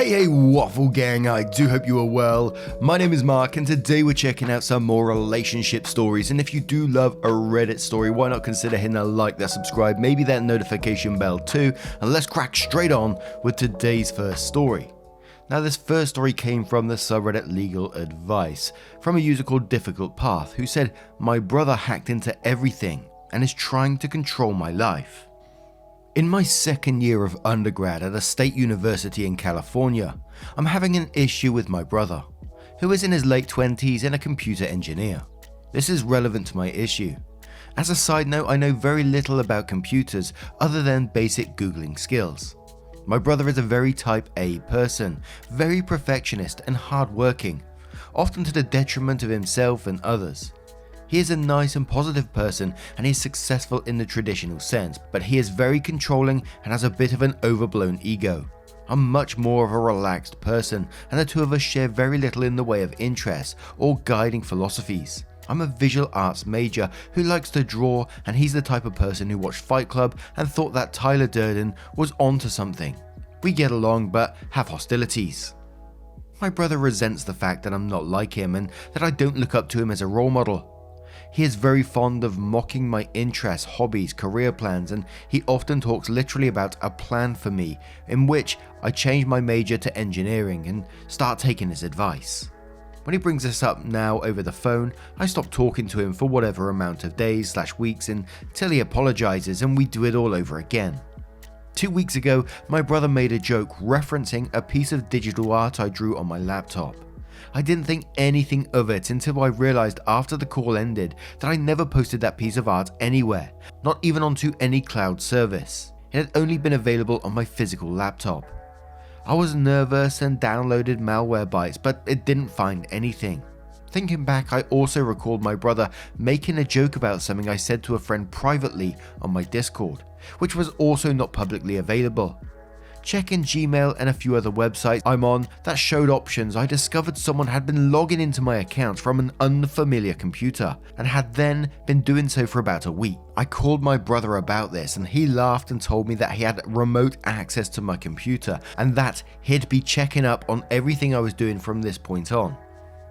Hey Waffle Gang, I do hope you are well. My name is Mark and today we're checking out some more relationship stories, and if you do love a Reddit story, why not consider hitting that like, that subscribe, maybe that notification bell too, and let's crack straight on with today's first story. Now this first story came from the subreddit Legal Advice, from a user called Difficult Path, who said, "My brother hacked into everything and is trying to control my life. In my second year of undergrad at a state university in California, I'm having an issue with my brother, who is in his late 20s and a computer engineer. This is relevant to my issue. As a side note, I know very little about computers other than basic Googling skills. My brother is a very type A person, very perfectionist and hardworking, often to the detriment of himself and others. He is a nice and positive person and he is successful in the traditional sense, but he is very controlling and has a bit of an overblown ego. I'm much more of a relaxed person, and the two of us share very little in the way of interests or guiding philosophies. I'm a visual arts major who likes to draw, and he's the type of person who watched Fight Club and thought that Tyler Durden was onto something. We get along but have hostilities. My brother resents the fact that I'm not like him and that I don't look up to him as a role model. He is very fond of mocking my interests, hobbies, career plans, and he often talks literally about a plan for me in which I change my major to engineering and start taking his advice. When he brings this up now over the phone, I stop talking to him for whatever amount of days/weeks until he apologizes and we do it all over again. 2 weeks ago, my brother made a joke referencing a piece of digital art I drew on my laptop. I didn't think anything of it until I realized after the call ended that I never posted that piece of art anywhere, not even onto any cloud service. It had only been available on my physical laptop. I was nervous and downloaded malware bytes, but it didn't find anything. Thinking back, I also recalled my brother making a joke about something I said to a friend privately on my Discord, which was also not publicly available. Checking Gmail and a few other websites I'm on that showed options, I discovered someone had been logging into my account from an unfamiliar computer and had then been doing so for about a week. I called my brother about this and he laughed and told me that he had remote access to my computer and that he'd be checking up on everything I was doing from this point on.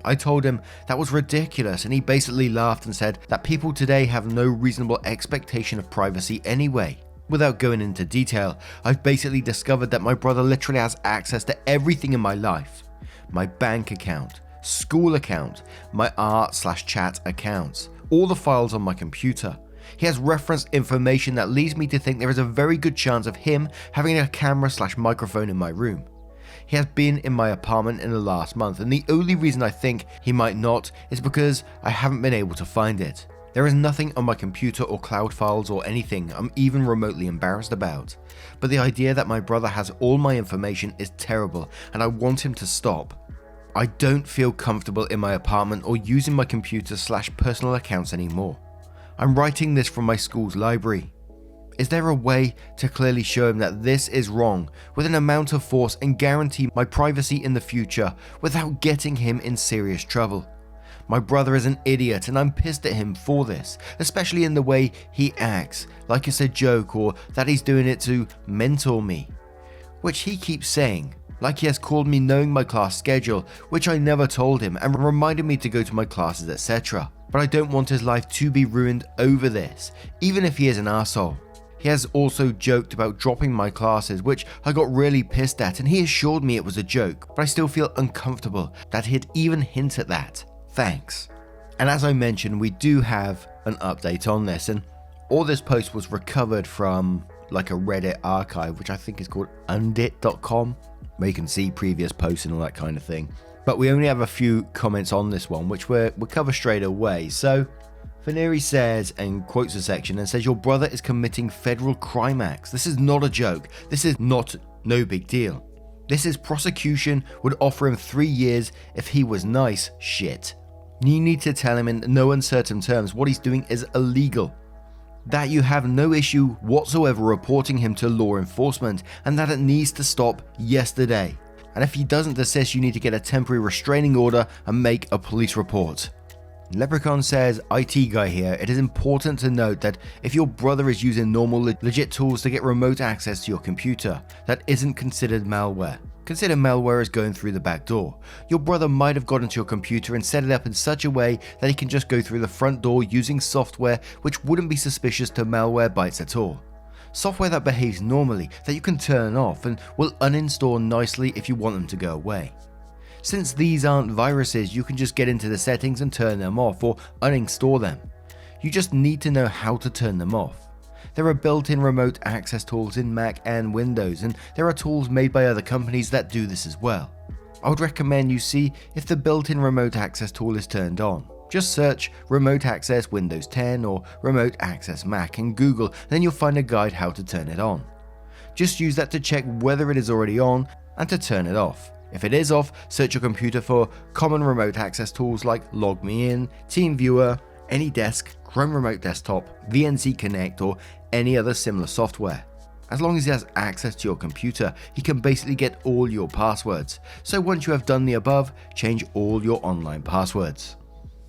I told him that was ridiculous and he basically laughed and said that people today have no reasonable expectation of privacy anyway. Without going into detail, I've basically discovered that my brother literally has access to everything in my life. My bank account, school account, my art/chat accounts, all the files on my computer. He has referenced information that leads me to think there is a very good chance of him having a camera/microphone in my room. He has been in my apartment in the last month, and the only reason I think he might not is because I haven't been able to find it. There is nothing on my computer or cloud files or anything I'm even remotely embarrassed about. But the idea that my brother has all my information is terrible and I want him to stop. I don't feel comfortable in my apartment or using my computer/personal accounts anymore. I'm writing this from my school's library. Is there a way to clearly show him that this is wrong with an amount of force and guarantee my privacy in the future without getting him in serious trouble? My brother is an idiot and I'm pissed at him for this, especially in the way he acts, like it's a joke or that he's doing it to mentor me, which he keeps saying, like he has called me knowing my class schedule, which I never told him, and reminded me to go to my classes, etc. But I don't want his life to be ruined over this, even if he is an asshole. He has also joked about dropping my classes, which I got really pissed at, and he assured me it was a joke, but I still feel uncomfortable that he'd even hint at that. Thanks." And as I mentioned, we do have an update on this, and all this post was recovered from like a Reddit archive, which I think is called undit.com, where you can see previous posts and all that kind of thing. But we only have a few comments on this one, which we'll cover straight away. So Faneri says, and quotes a section and says, "Your brother is committing federal crime acts. This is not a joke. This is not no big deal. This is prosecution would offer him 3 years if he was nice shit. You need to tell him in no uncertain terms what he's doing is illegal. That you have no issue whatsoever reporting him to law enforcement and that it needs to stop yesterday. And if he doesn't desist, you need to get a temporary restraining order and make a police report." Leprechaun says, "IT guy here, it is important to note that if your brother is using normal legit tools to get remote access to your computer, that isn't considered malware. Consider malware as going through the back door. Your brother might have got into your computer and set it up in such a way that he can just go through the front door using software which wouldn't be suspicious to Malwarebytes at all. Software that behaves normally, that you can turn off and will uninstall nicely if you want them to go away. Since these aren't viruses, you can just get into the settings and turn them off or uninstall them. You just need to know how to turn them off. There are built-in remote access tools in Mac and Windows, and there are tools made by other companies that do this as well. I would recommend you see if the built-in remote access tool is turned on. Just search Remote Access Windows 10 or Remote Access Mac in Google, and then you'll find a guide how to turn it on. Just use that to check whether it is already on and to turn it off. If it is off, search your computer for common remote access tools like LogMeIn, TeamViewer, AnyDesk, Chrome Remote Desktop, VNC Connect, or any other similar software. As long as he has access to your computer, he can basically get all your passwords. So once you have done the above, change all your online passwords.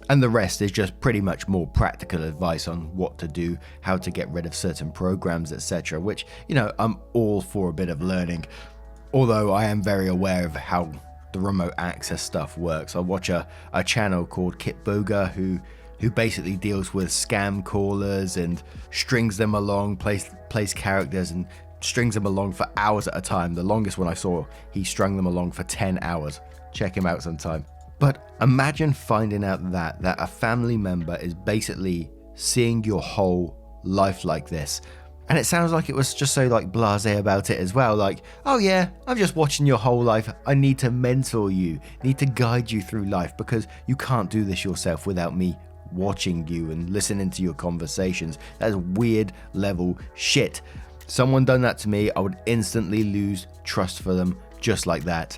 And the rest is just pretty much more practical advice on what to do, how to get rid of certain programs, etc. Which, I'm all for a bit of learning. Although I am very aware of how the remote access stuff works. I watch a channel called Kitboga who basically deals with scam callers and strings them along, plays characters and strings them along for hours at a time. The longest one I saw, he strung them along for 10 hours. Check him out sometime. But imagine finding out that a family member is basically seeing your whole life like this. And it sounds like it was just so blasé about it as well. Like, oh yeah, I'm just watching your whole life. I need to mentor you, need to guide you through life because you can't do this yourself without me watching you and listening to your conversations. That's weird level shit. Someone done that to me, I would instantly lose trust for them just like that.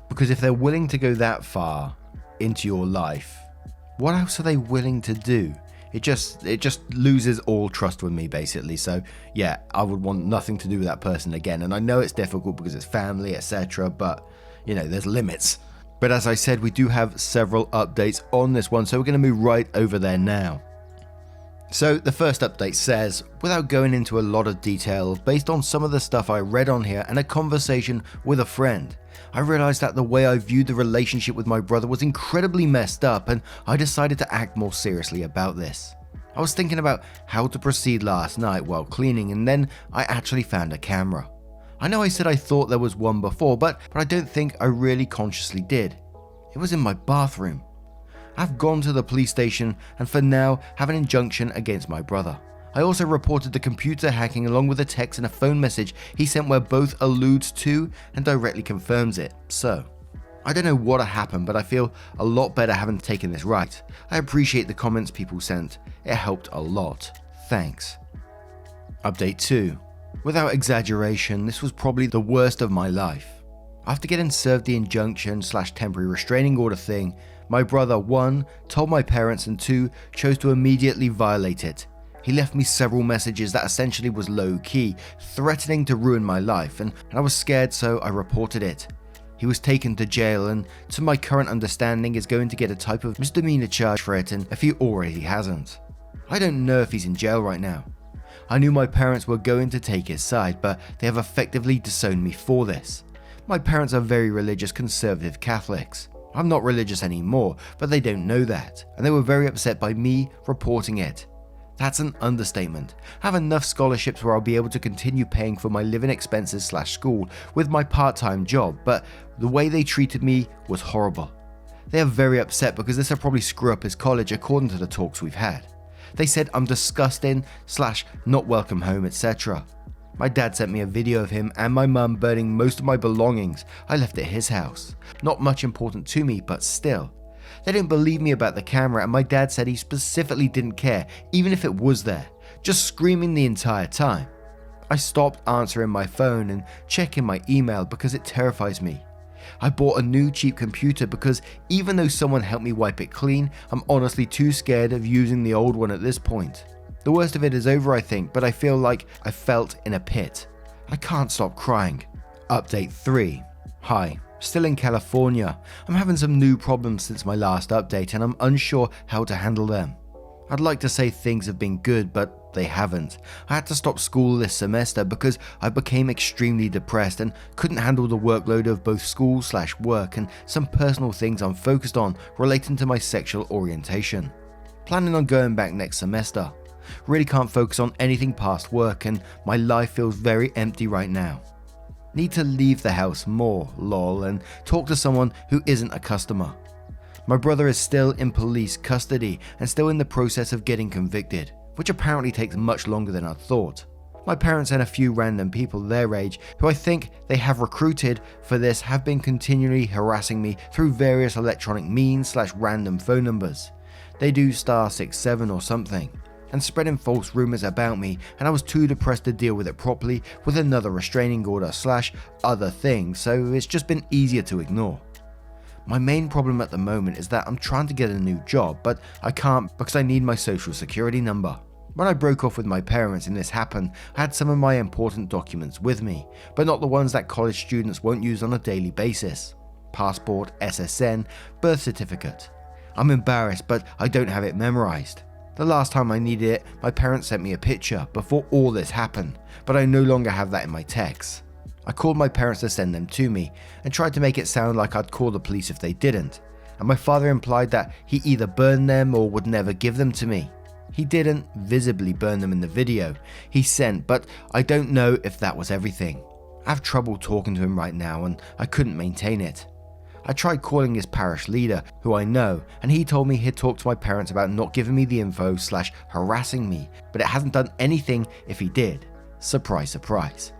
Because if they're willing to go that far into your life, what else are they willing to do? It just loses all trust with me basically. So yeah, I would want nothing to do with that person again. And I know it's difficult because it's family, etc. But there's limits. But as I said, we do have several updates on this one, so we're going to move right over there now. So the first update says, without going into a lot of detail, based on some of the stuff I read on here and a conversation with a friend, I realized that the way I viewed the relationship with my brother was incredibly messed up, and I decided to act more seriously about this. I was thinking about how to proceed last night while cleaning, and then I actually found a camera. I know I said I thought there was one before, but I don't think I really consciously did. It was in my bathroom. I've gone to the police station and for now have an injunction against my brother. I also reported the computer hacking along with a text and a phone message he sent where both alludes to and directly confirms it. So, I don't know what happened, but I feel a lot better having taken this right. I appreciate the comments people sent. It helped a lot. Thanks. Update 2. Without exaggeration, this was probably the worst of my life. After getting served the injunction/temporary restraining order thing, my brother 1. told my parents and 2. chose to immediately violate it. He left me several messages that essentially was low-key, threatening to ruin my life, and I was scared, so I reported it. He was taken to jail and, to my current understanding, is going to get a type of misdemeanor charge for it, and if he already hasn't. I don't know if he's in jail right now. I knew my parents were going to take his side, but they have effectively disowned me for this. My parents are very religious conservative Catholics. I'm not religious anymore, but they don't know that, and they were very upset by me reporting it. That's an understatement. I have enough scholarships where I'll be able to continue paying for my living expenses/school with my part-time job, but the way they treated me was horrible. They are very upset because this will probably screw up his college according to the talks we've had. They said I'm disgusting/not welcome home, etc. My dad sent me a video of him and my mum burning most of my belongings I left at his house. Not much important to me, but still. They didn't believe me about the camera, and my dad said he specifically didn't care, even if it was there, just screaming the entire time. I stopped answering my phone and checking my email because it terrifies me. I bought a new cheap computer because even though someone helped me wipe it clean, I'm honestly too scared of using the old one at this point. The worst of it is over, I think, but I feel like I felt in a pit. I can't stop crying. Update 3. Hi. Still in California. I'm having some new problems since my last update and I'm unsure how to handle them. I'd like to say things have been good, but they haven't. I had to stop school this semester because I became extremely depressed and couldn't handle the workload of both school/work and some personal things I'm focused on relating to my sexual orientation. Planning on going back next semester. Really can't focus on anything past work and my life feels very empty right now. Need to leave the house more, lol, and talk to someone who isn't a customer. My brother is still in police custody and still in the process of getting convicted, which apparently takes much longer than I thought. My parents and a few random people their age who I think they have recruited for this have been continually harassing me through various electronic means/random phone numbers. They do *67 or something, and spreading false rumors about me, and I was too depressed to deal with it properly with another restraining order/other things, so it's just been easier to ignore. My main problem at the moment is that I'm trying to get a new job, but I can't because I need my social security number. When I broke off with my parents and this happened, I had some of my important documents with me, but not the ones that college students won't use on a daily basis. Passport, SSN, birth certificate. I'm embarrassed, but I don't have it memorized. The last time I needed it, my parents sent me a picture before all this happened, but I no longer have that in my texts. I called my parents to send them to me and tried to make it sound like I'd call the police if they didn't, and my father implied that he either burned them or would never give them to me. He didn't visibly burn them in the video he sent, but I don't know if that was everything. I have trouble talking to him right now and I couldn't maintain it. I tried calling his parish leader, who I know, and he told me he'd talked to my parents about not giving me the info/harassing me, but it hasn't done anything if he did. Surprise, surprise.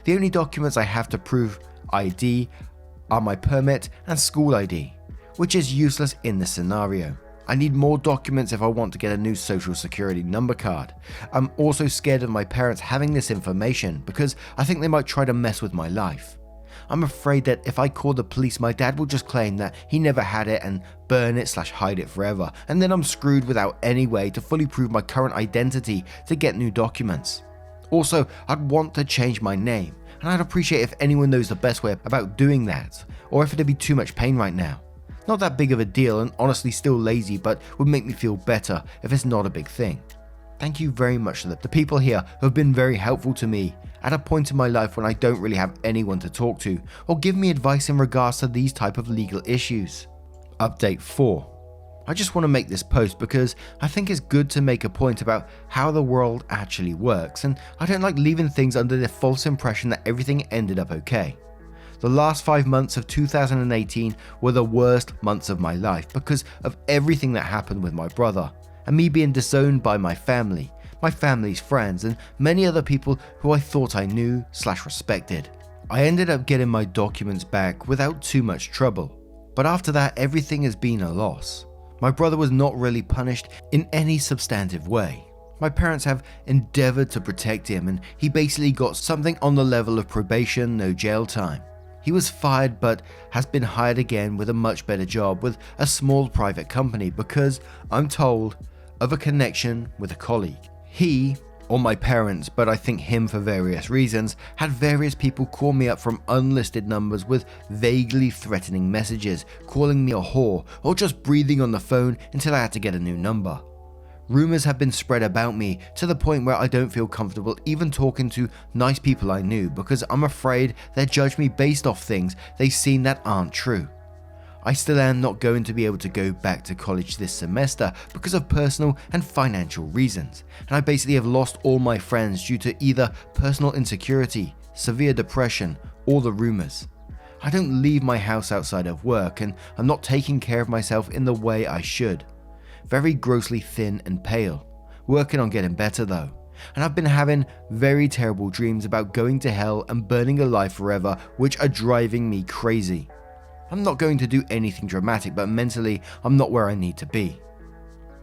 The only documents I have to prove ID are my permit and school ID, which is useless in this scenario. I need more documents if I want to get a new social security number card. I'm also scared of my parents having this information because I think they might try to mess with my life. I'm afraid that if I call the police, my dad will just claim that he never had it and burn it/hide it forever, and then I'm screwed without any way to fully prove my current identity to get new documents. Also, I'd want to change my name, and I'd appreciate if anyone knows the best way about doing that, or if it'd be too much pain right now. Not that big of a deal and honestly still lazy, but would make me feel better if it's not a big thing. Thank you very much to the people here who have been very helpful to me at a point in my life when I don't really have anyone to talk to or give me advice in regards to these type of legal issues. Update 4. I just want to make this post because I think it's good to make a point about how the world actually works, and I don't like leaving things under the false impression that everything ended up okay. The last 5 months of 2018 were the worst months of my life because of everything that happened with my brother, and me being disowned by my family's friends, and many other people who I thought I knew/respected. I ended up getting my documents back without too much trouble, but after that everything has been a loss. My brother was not really punished in any substantive way. My parents have endeavored to protect him, and he basically got something on the level of probation, no jail time. He was fired but has been hired again with a much better job with a small private company because, I'm told, of a connection with a colleague. He, or my parents, but I think him for various reasons, had various people call me up from unlisted numbers with vaguely threatening messages, calling me a whore, or just breathing on the phone until I had to get a new number. Rumors have been spread about me to the point where I don't feel comfortable even talking to nice people I knew because I'm afraid they'll judge me based off things they've seen that aren't true. I still am not going to be able to go back to college this semester because of personal and financial reasons, and I basically have lost all my friends due to either personal insecurity, severe depression, or the rumors. I don't leave my house outside of work, and I'm not taking care of myself in the way I should. Very grossly thin and pale, working on getting better though, and I've been having very terrible dreams about going to hell and burning alive forever, which are driving me crazy. I'm not going to do anything dramatic, but mentally I'm not where I need to be.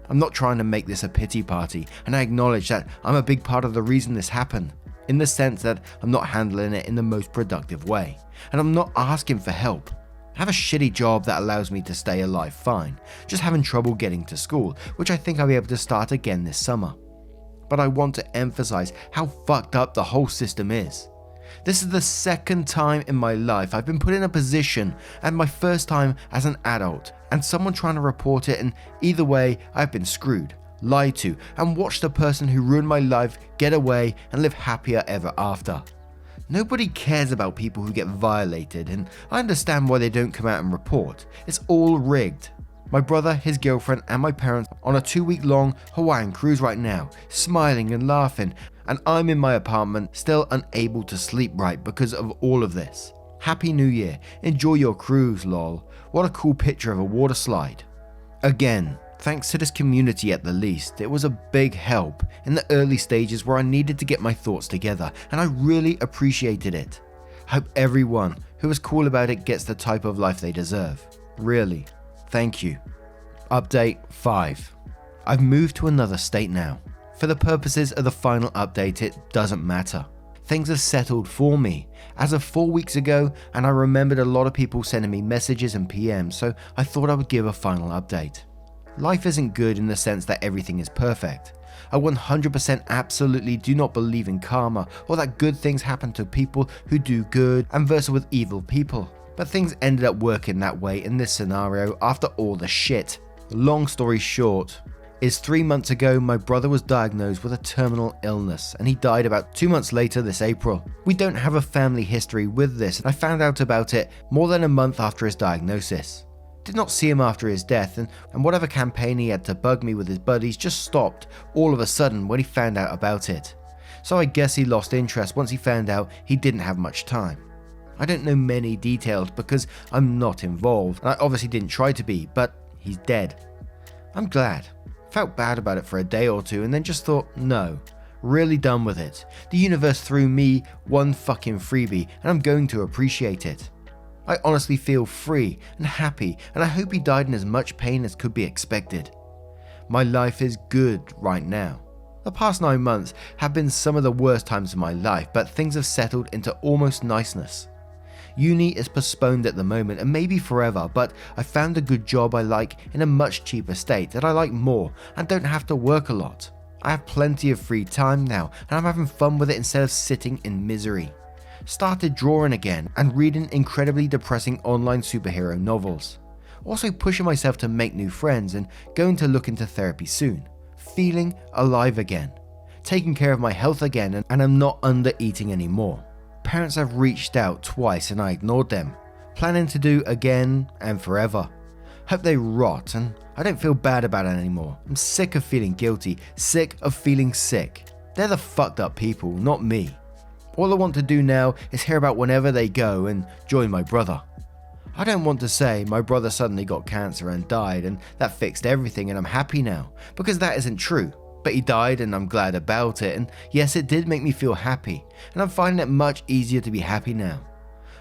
I'm not trying to make this a pity party, and I acknowledge that I'm a big part of the reason this happened, in the sense that I'm not handling it in the most productive way, and I'm not asking for help. I have a shitty job that allows me to stay alive fine, just having trouble getting to school, which I think I'll be able to start again this summer. But I want to emphasize how fucked up the whole system is. This is the second time in my life I've been put in a position, and my first time as an adult, and someone trying to report it, and either way I've been screwed. lied to, and watched the person who ruined my life get away and live happier ever after. Nobody cares about people who get violated, and I understand why they don't come out and report. It's all rigged. My brother, his girlfriend, and my parents on a 2-week-long Hawaiian cruise right now, smiling and laughing, and I'm in my apartment still unable to sleep right because of all of this. Happy New Year. Enjoy your cruise, lol. What a cool picture of a water slide. Again, thanks to this community at the least, it was a big help in the early stages where I needed to get my thoughts together, and I really appreciated it. Hope everyone who is cool about it gets the type of life they deserve. Really, thank you. Update 5. I've moved to another state now. For the purposes of the final update, it doesn't matter. Things have settled for me as of 4 weeks ago, and I remembered a lot of people sending me messages and PMs, so I thought I would give a final update. Life isn't good in the sense that everything is perfect. I 100% absolutely do not believe in karma or that good things happen to people who do good and versa with evil people. But things ended up working that way in this scenario after all the shit. Long story short, is 3 months ago my brother was diagnosed with a terminal illness and he died about 2 months later this April. We don't have a family history with this, and I found out about it more than a month after his diagnosis. Did not see him after his death, and whatever campaign he had to bug me with his buddies just stopped all of a sudden when he found out about it. So I guess he lost interest once he found out he didn't have much time. I don't know many details because I'm not involved, and I obviously didn't try to be, but he's dead. I'm glad. Felt bad about it for a day or two and then just thought, no, really done with it. The universe threw me one fucking freebie and I'm going to appreciate it. I honestly feel free and happy, and I hope he died in as much pain as could be expected. My life is good right now. The past 9 months have been some of the worst times of my life, but things have settled into almost niceness. Uni is postponed at the moment and maybe forever, but I found a good job I like in a much cheaper state that I like more and don't have to work a lot. I have plenty of free time now and I'm having fun with it instead of sitting in misery. Started drawing again and reading incredibly depressing online superhero novels. Also pushing myself to make new friends and going to look into therapy soon. Feeling alive again. Taking care of my health again, and I'm not under eating anymore. Parents have reached out twice and I ignored them. Planning to do again and forever. Hope they rot, and I don't feel bad about it anymore. I'm sick of feeling guilty, sick of feeling sick. They're the fucked up people, not me. All I want to do now is hear about whenever they go and join my brother. I don't want to say my brother suddenly got cancer and died and that fixed everything and I'm happy now, because that isn't true. But he died and I'm glad about it, and yes, it did make me feel happy, and I'm finding it much easier to be happy now.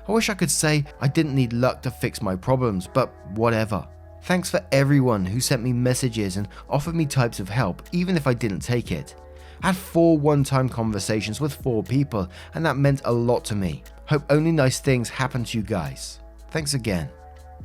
I wish I could say I didn't need luck to fix my problems, but whatever. Thanks for everyone who sent me messages and offered me types of help, even if I didn't take it. I had 4 one-time conversations with 4 people, and that meant a lot to me. Hope only nice things happen to you guys. Thanks again.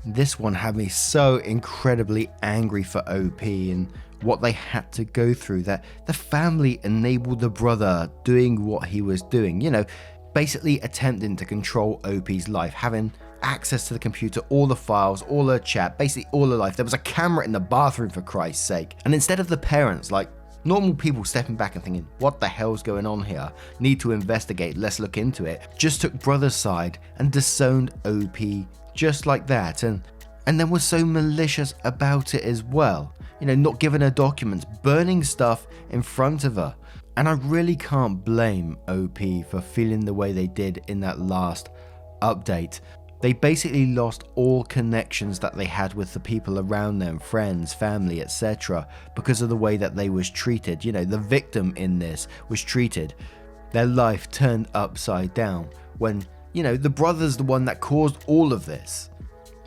This one had me so incredibly angry for OP and what they had to go through, that the family enabled the brother doing what he was doing, basically attempting to control OP's life, having access to the computer, all the files, all her chat, basically all her life. There was a camera in the bathroom, for Christ's sake. And instead of the parents, like normal people, stepping back and thinking, what the hell's going on here? Need to investigate, let's look into it. Just took brother's side and disowned OP just like that, and then was so malicious about it as well. Not giving her documents, burning stuff in front of her. And I really can't blame OP for feeling the way they did in that last update. They basically lost all connections that they had with the people around them, friends, family, etc., because of the way that they was treated. The victim in this was treated. Their life turned upside down when, the brother's the one that caused all of this.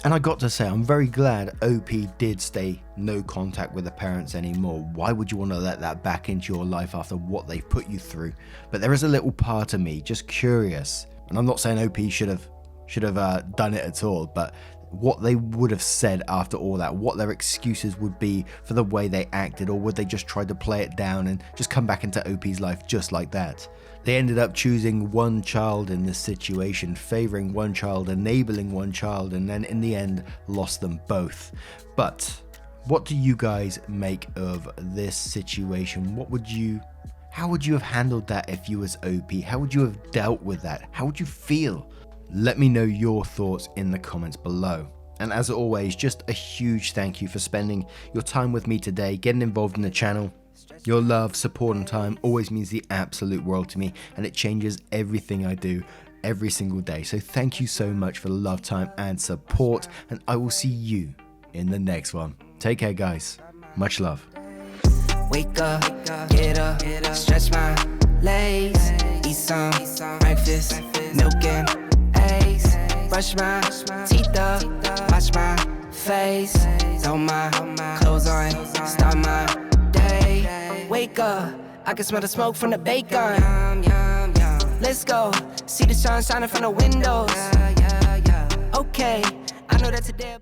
And I got to say, I'm very glad OP did stay no contact with the parents anymore. Why would you want to let that back into your life after what they've put you through? But there is a little part of me just curious, and I'm not saying OP should have done it at all, but what they would have said after all that, what their excuses would be for the way they acted, or would they just try to play it down and just come back into OP's life just like that? They ended up choosing one child in this situation, favoring one child, enabling one child, and then in the end lost them both. But What do you guys make of this situation? How would you have handled that if you was OP? How would you have dealt with that? How would you feel? Let me know your thoughts in the comments below. And as always, just a huge thank you for spending your time with me today, getting involved in the channel. Your love, support and time always means the absolute world to me, and it changes everything I do every single day. So thank you so much for the love, time and support, and I will see you in the next one. Take care, guys. Much love. Wake up, get up, stretch my legs, eat some breakfast, milk and eggs, brush my teeth up, wash my face, throw my clothes on, start my day. Wake up, I can smell the smoke from the bacon. Let's go, see the sun shining from the windows. Okay, I know that today